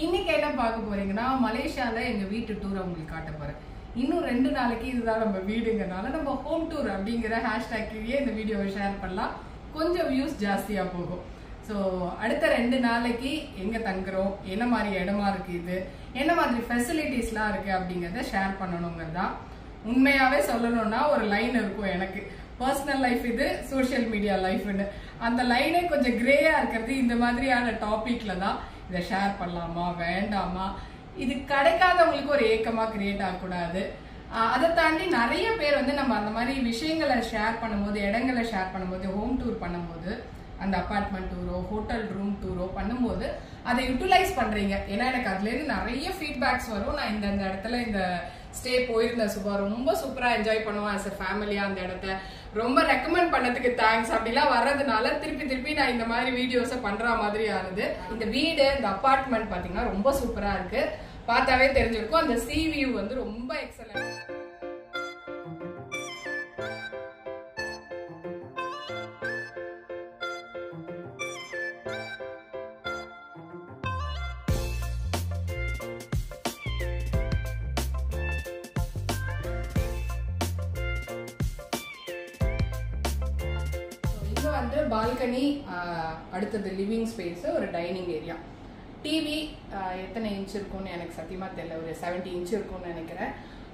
இன்னைக்கு என்ன பார்க்க போறீங்கன்னா மலேசியால எங்க வீட்டு டூர் உங்களுக்கு காட்ட போறேன். இன்னும் 2 நாளைக்கு இதுதான் நம்ம வீடுங்கனால நம்ம ஹோம் டூர் அப்படிங்கிற ஹேஷ்டேக்லயே இந்த வீடியோவை ஷேர் பண்ணலாம். கொஞ்சம் வியூஸ் ஜாஸ்தியா போகும். ஸோ அடுத்த 2 நாளைக்கு எங்க தங்குறோம், என்ன மாதிரி இடமா இருக்கு, இது என்ன மாதிரி ஃபெசிலிட்டிஸ்லாம் இருக்கு அப்படிங்கறத ஷேர் பண்ணணுங்கிறதா. உண்மையாவே சொல்லணும்னா ஒரு லைன் இருக்கும் எனக்கு, பர்சனல் லைஃப் இது, சோசியல் மீடியா லைஃப்னு. அந்த லைனே கொஞ்சம் கிரேயா இருக்கிறது இந்த மாதிரியான டாபிக்ல தான். இதை ஷேர் பண்ணலாமா வேண்டாமா, இது கிடைக்காதவங்களுக்கு ஒரு ஏக்கமா கிரியேட் ஆகக்கூடாது. அதை தாண்டி நிறைய பேர் வந்து நம்ம அந்த மாதிரி விஷயங்களை ஷேர் பண்ணும்போது, இடங்களை ஷேர் பண்ணும்போது, ஹோம் டூர் பண்ணும்போது, அந்த அபார்ட்மெண்ட் டூரோ ஹோட்டல் ரூம் டூரோ பண்ணும்போது அதை யூட்டிலைஸ் பண்றீங்க. ஏன்னா எனக்கு அதுல இருந்து நிறைய ஃபீட்பேக்ஸ் வரும். நான் இந்த இடத்துல இந்த ஸ்டே போயிருந்தேன் சுபா, ரொம்ப சூப்பரா என்ஜாய் பண்ணுவோம் ஆஸ் எ ஃபேமிலியா, அந்த இடத்த ரொம்ப ரெக்கமெண்ட் பண்ணதுக்கு தேங்க்ஸ் அப்படிலாம் வர்றதுனால திருப்பி நான் இந்த மாதிரி வீடியோஸை பண்ற மாதிரி ஆகுது. இந்த வீடு, இந்த அபார்ட்மெண்ட் பாத்தீங்கன்னா ரொம்ப சூப்பரா இருக்கு, பார்த்தாவே தெரிஞ்சிருக்கும். அந்த சி வியூ வந்து ரொம்ப எக்ஸலன்ட். வந்து பால்கனி, அடுத்தது லிவிங் ஸ்பேஸ், ஒரு டைனிங் ஏரியா. டிவி எத்தனை இன்ச் இருக்கும்னு எனக்கு சத்தியமா தெரியல, ஒரு 70 இன்ச் இருக்கும்னு நினைக்கிறேன்.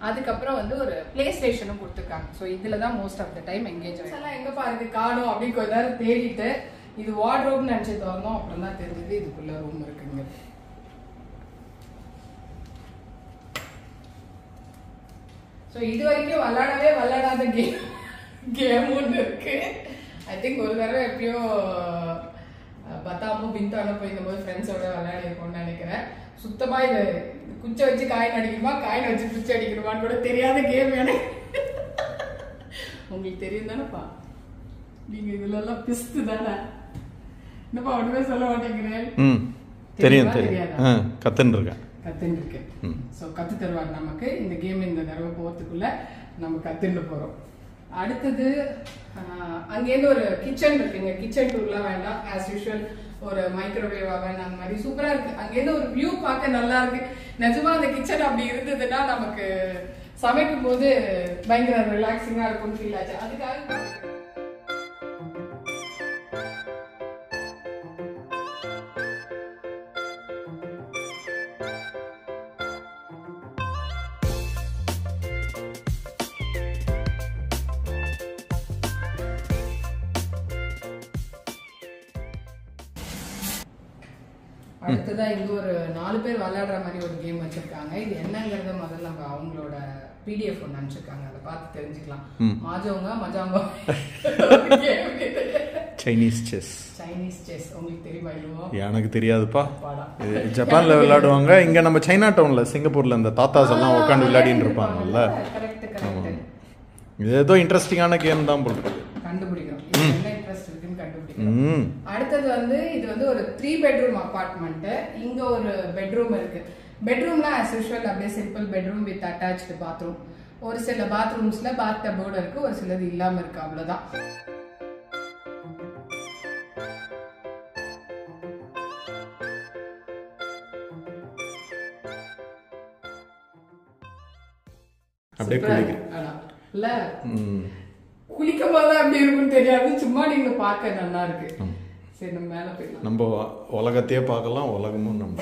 அதுக்கப்புறம் வந்து ஒரு பிளே ஸ்டேஷனும் கொடுத்துருக்காங்க. ஸோ இதுல தான் most of the time engage ஆகும். எல்லாம் எங்க பாருங்க காணும் அப்படின்னு கொஞ்ச நேரம் தேடிட்டு இது வார்ட்ரோப்னு நினைச்சு திறந்தோம். அப்புறம் தான் தெரிஞ்சது இதுக்குள்ள ரூம் இருக்குங்க. ஸோ இது வரைக்கும் விளையாடாத கேம் ஒன்று இருக்கு. ஐ திங்க் ஒரு தடவை எப்படியோ பத்தாமோ பிந்தானோ போயிருந்தபோது ஃப்ரெண்ட்ஸோட விளையாடி இருக்கோம்னு நினைக்கிறேன். சுத்தமா இது குச்சை வச்சு காயின் அடிக்கணுமா, காயின் வச்சு குச்சை அடிக்கணுமான்னு கூட தெரியாத கேம் எனக்கு. உங்களுக்கு தெரியும் தானேப்பா, நீங்க இதுல எல்லாம் பிஸ்து தானே. என்னப்பா ஒண்ணுமே சொல்ல மாட்டேங்கிறேன். தெரியும் கத்துன்னு இருக்கேன். ஸோ கத்து தருவாங்க நமக்கு. இந்த கேம் இந்த தடவை போறதுக்குள்ள நம்ம கத்துட்டு போறோம். அடுத்தது அங்கேருந்து ஒரு கிச்சன் இருக்குங்க. கிச்சன் டூர்லாம் வேண்டாம், ஆஸ் யூஷுவல் ஒரு மைக்ரோவேவ் அவன் அந்த மாதிரி சூப்பரா இருக்கு. அங்கேருந்து ஒரு வியூ பார்க்க நல்லா இருக்கு. நிஜமா அந்த கிச்சன் அப்படி இருந்ததுன்னா நமக்கு சமைக்கும் போது பயங்கர ரிலாக்ஸிங்கா இருக்கும்னு ஃபீல் ஆச்சு. அதுக்காக அடுத்ததான் இங்க ஒரு 4 பேர் விளையாடுற மாதிரி ஒரு கேம் வச்சிருக்காங்க. இது என்னங்கறத முதல்ல நம்ம அவங்களோட பிடிஎஃப் ஒன்று அனுப்பிச்சிருக்காங்க, அதை பார்த்து தெரிஞ்சுக்கலாம். மஜாங்கோ சைனீஸ் செஸ் உங்களுக்கு தெரியுமா? இல்லவோ எனக்கு தெரியாதுப்பா. ஜப்பான்ல விளையாடுவாங்க. இங்க நம்ம சைனா டவுன்ல சிங்கப்பூர்ல இந்த தாத்தாஸ் எல்லாம் உட்காந்து விளையாடிட்டு இருப்பாங்கல்ல. இது ஏதோ இன்ட்ரெஸ்டிங்கான கேம் தான் போல கண்டுபிடிக்கிறோம். என்ன இன்ட்ரெஸ்ட் இருக்குன்னு கண்டுபிடிக்கிறோம். அடுத்தது வந்து இது வந்து ஒரு 3 பெட்ரூம் அபார்ட்மெண்ட். இங்க ஒரு பெட்ரூம் இருக்கு. பெட்ரூம்னா as usual அப்படியே simple bedroom with attached bathroom. ஒரு சில பாத்ரூம்ஸ்ல பாத் டப்போட இருக்கு, ஒரு சிலது இல்லாம இருக்கு, அவ்வளவுதான். அப்படியே குளிக்கும் போது அப்படி இருக்குன்னு தெரியாது, சும்மா நீங்க பார்க்க நல்லா இருக்கு. சரி நம்ம மேல போயிடலாம். நம்ம உலகத்தையே பார்க்கலாம், உலகமும் நம்ம.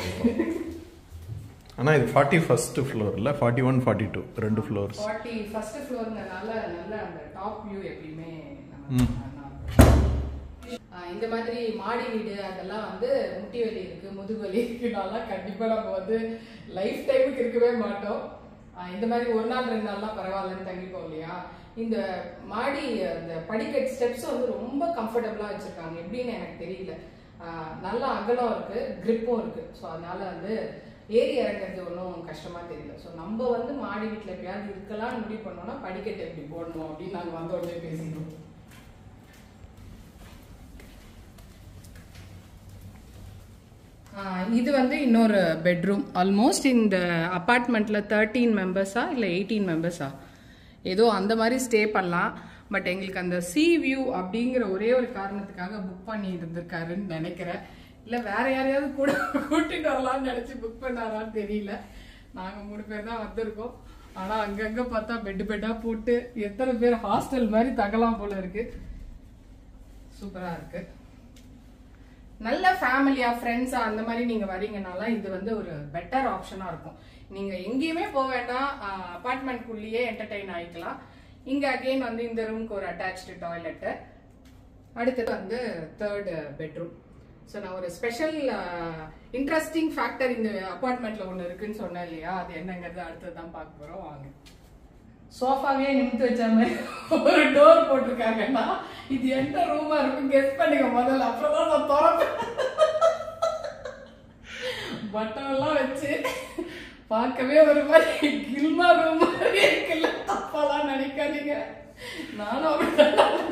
ஆனா இது 41st ஃப்ளோர் இல்ல, 41 42 2 ஃப்ளோர்ஸ். 41st ஃப்ளோர்ங்கனால நல்ல அந்த டாப் வியூ எப்பயுமே இந்த மாதிரி மாடி வீடு அதெல்லாம் வந்து முட்டி வலி இருக்கு, முதுகு வலி இருக்குனால கண்டிப்பா நம்ம வந்து லைஃப் டைமுக்கு இருக்கவே மாட்டோம். இந்த மாதிரி ஒரு நாள் 2 நாள்லாம் பரவாயில்லன்னு தங்கிப்போம் இல்லையா. இந்த மாடி அந்த படிக்கட் ஸ்டெப்ஸ் வந்து ரொம்ப கம்ஃபர்டபுளா வச்சிருக்காங்க. எப்படின்னு எனக்கு தெரியல, நல்லா அகலம் இருக்கு, கிரிப்பும் இருக்கு. ஸோ அதனால வந்து ஏறி இறங்குறது ஒன்றும் கஷ்டமா தெரியல. ஸோ நம்ம வந்து மாடி வீட்டில் எப்பயாவது இருக்கலாம்னு முடிவு பண்ணோம்னா படிக்கட்டு எப்படி போடணும் அப்படின்னு நாங்கள் வந்த உடனே பேசிடுவோம். இது வந்து இன்னொரு பெட்ரூம். ஆல்மோஸ்ட் இந்த அப்பார்ட்மெண்ட்ல 13 மெம்பர்ஸா இல்லை 18 மெம்பர்ஸா ஏதோ அந்த மாதிரி ஸ்டே பண்ணலாம். பட் எங்களுக்கு அந்த சி வியூ அப்படிங்கிற ஒரே ஒரு காரணத்துக்காக புக் பண்ணி இருந்திருக்காருன்னு நினைக்கிறேன். இல்ல வேற யாரையாவது கூட கூட்டிட்டு வரலாம்னு நினைச்சு புக் பண்ணாரான்னு தெரியல. நாங்க 3 பேர் தான் வந்திருக்கோம். ஆனா அங்கங்க பார்த்தா பெட்டா போட்டு எத்தனை பேர் ஹாஸ்டல் மாதிரி தங்கலாம் போல இருக்கு. சூப்பரா இருக்கு. நல்ல ஃபேமிலியா ஃப்ரெண்ட்ஸா அந்த மாதிரி நீங்க வரீங்கனால இது வந்து ஒரு பெட்டர் ஆப்ஷனா இருக்கும். நீங்க எங்கேயுமே போக வேண்டாம், அபார்ட்மெண்ட்குள்ளேயே என்டர்டெயின் ஆயிக்கலாம். இங்க அகைன் வந்து இந்த ரூம்க்கு ஒரு அட்டாச்டு டாய்லெட். அடுத்தது வந்து 3rd பெட்ரூம். ஸோ நான் ஒரு ஸ்பெஷல் இன்ட்ரெஸ்டிங் ஃபேக்டர் இந்த அபார்ட்மெண்ட்ல ஒன்று இருக்குன்னு சொன்னேன் இல்லையா, அது என்னங்கிறது அடுத்தது தான் பார்க்க போறோம். வாங்க. சோஃபாவே நிமித்து வச்ச மாதிரி ஒரு டோர் போட்டிருக்காங்கன்னா இது எந்த ரூமா இருக்கும் கெஸ் பண்ணுங்க முதல்ல, அப்புறம் தான் நான் திறப்பேன். பட்டம் எல்லாம் வச்சு பார்க்கவே ஒரு மாதிரி கில்மா ரூம் மாதிரி இருக்குல்ல, தப்பாலாம் நினைக்காதீங்க. நானும் அப்படிதான்.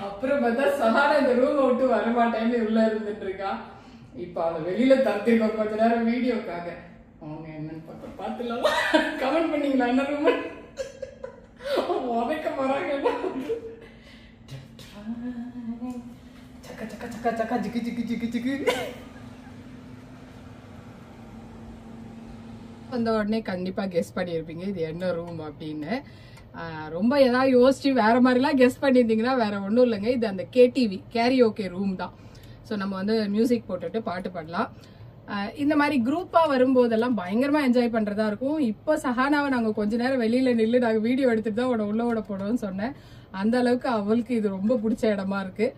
அப்புறம் பார்த்தா சஹாரா இந்த ரூமை விட்டு வரமாட்டேன்னு உள்ள இருந்துட்டு இருக்கா. இப்ப அவளை வெளியில தரத்திருக்கோம் கொஞ்ச நேரம் வீடியோக்காக. அவங்க என்னன்னு பாத்துலாம் கமெண்ட் பண்ணீங்களா என்ன ரூம் உதைக்க போறாங்க. சக்க சக்க சக்க சக்க ஜிக்கு ஜிக்கு ஜிக்கு ஜிக்கு வந்த உடனே கண்டிப்பா கெஸ் பண்ணியிருப்பீங்க இது என்ன ரூம் அப்படின்னு. ரொம்ப ஏதாவது யோசிச்சு வேற மாதிரிலாம் கெஸ் பண்ணியிருந்தீங்கன்னா வேற ஒன்றும் இல்லைங்க, இது அந்த கேடிவி கேரியோகே ரூம் தான். ஸோ நம்ம வந்து மியூசிக் போட்டுட்டு பாட்டு பாடலாம். இந்த மாதிரி குரூப்பா வரும்போதெல்லாம் பயங்கரமா என்ஜாய் பண்றதா இருக்கும். இப்போ சஹானாவை நாங்க கொஞ்ச நேரம் வெளியில நின்று நாங்க வீடியோ எடுத்துட்டு தான் உள்ள போடுவோம்னு சொன்னேன். அந்த அளவுக்கு அவளுக்கு இது ரொம்ப பிடிச்ச இடமா இருக்கு.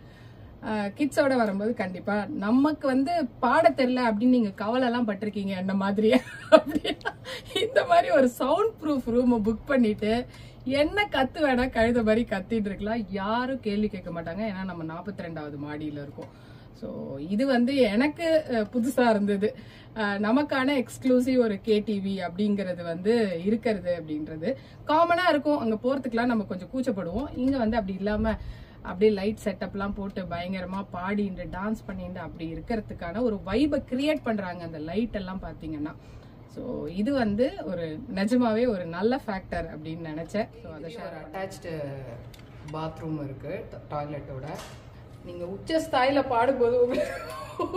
கிட்ஸோட வரும்போது கண்டிப்பா நமக்கு வந்து பாட தெரியல அப்படின்னு நீங்க கவலை எல்லாம் பட்டிருக்கீங்க என்ன மாதிரியே அப்படின்னா இந்த மாதிரி ஒரு சவுண்ட் ப்ரூஃப் ரூமை புக் பண்ணிட்டு என்ன கத்து வேணா கழுத மாதிரி கத்திட்டு இருக்கலாம். யாரும் கேள்வி கேட்க மாட்டாங்க. ஏன்னா நம்ம 42வது மாடியில இருக்கோம். ஸோ இது வந்து எனக்கு புதுசா இருந்தது. நமக்கான எக்ஸ்க்ளூசிவ் ஒரு கேடிவி அப்படிங்கிறது வந்து இருக்கிறது அப்படின்றது காமனா இருக்கும். அங்க போறதுக்குலாம் நம்ம கொஞ்சம் கூச்சப்படுவோம். இங்க வந்து அப்படி இல்லாம அப்படியே லைட் செட்டப்லாம் போட்டு பயங்கரமா பாடிட்டு டான்ஸ் பண்ணிட்டு அப்படி இருக்கிறதுக்கான ஒரு வைபை கிரியேட் பண்றாங்க அந்த லைட் எல்லாம் பாத்தீங்கன்னா. ஸோ இது வந்து ஒரு நிஜமாவே ஒரு நல்ல ஃபேக்டர் அப்படின்னு நினைச்சேன். ஸோ அதை அட்டாச்டு பாத்ரூம் இருக்கு டாய்லெட்டோட. நீங்க உச்ச ஸ்தாயில பாடும்போது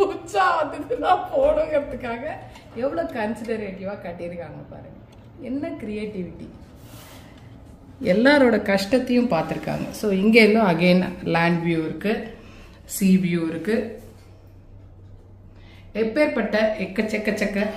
உச்சா அதுதான் போடுங்கிறதுக்காக எவ்வளவு கன்சிடரேட்டிவா கட்டியிருக்காங்க பாருங்க. என்ன கிரியேட்டிவிட்டி, எல்லாரோட கஷ்டத்தையும் பார்த்துருக்காங்க. ஸோ இங்க எல்லாம் அகெயின் லேண்ட் வியூ இருக்கு, சி வியூ இருக்கு. எப்பேற்பட்ட எக்கச்சக்க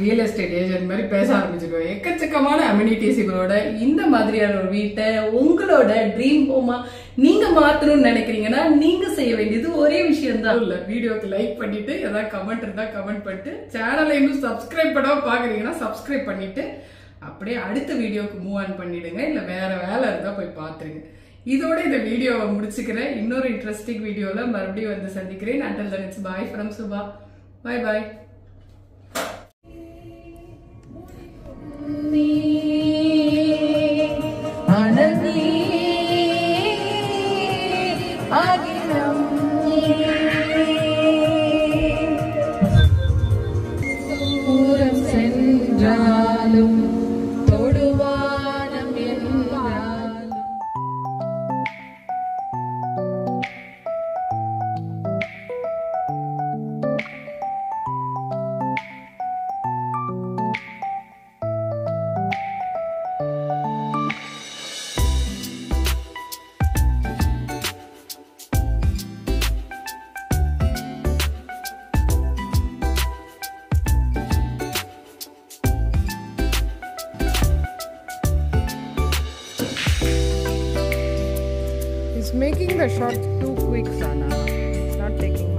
ரியல் எஸ்டேட் ஏஜென்ட் மாதிரி பேச ஆரம்பிச்சிருக்கோம். எக்கச்சக்கமான அம்யூனிட்டிஸ்களோட இந்த மாதிரியான ஒரு வீட்டை உங்களோட ட்ரீம் ஹோமா நீங்க மாத்தணும்னு நினைக்கிறீங்கன்னா நீங்க செய்ய வேண்டியது ஒரே விஷயம் தான். இல்ல வீடியோக்கு லைக் பண்ணிட்டு ஏதாவது கமெண்ட் இருந்தா கமெண்ட் பண்ணிட்டு சேனலை இன்னும் சப்ஸ்கிரைப் பண்ணாம பாக்குறீங்கன்னா சப்ஸ்கிரைப் பண்ணிட்டு அப்படியே அடுத்த வீடியோக்கு மூவ் ஆன் பண்ணிடுங்க. இல்ல வேற வேலை இருந்தா போய் பாத்துருங்க. இதோட இந்த வீடியோவை முடிச்சுக்கிறேன். இன்னொரு இன்ட்ரெஸ்டிங் வீடியோல மறுபடியும் வந்து சந்திக்கிறேன். until then it's bye from Subha. Bye bye. It's making the shot too quick, Sana. It's not taking much.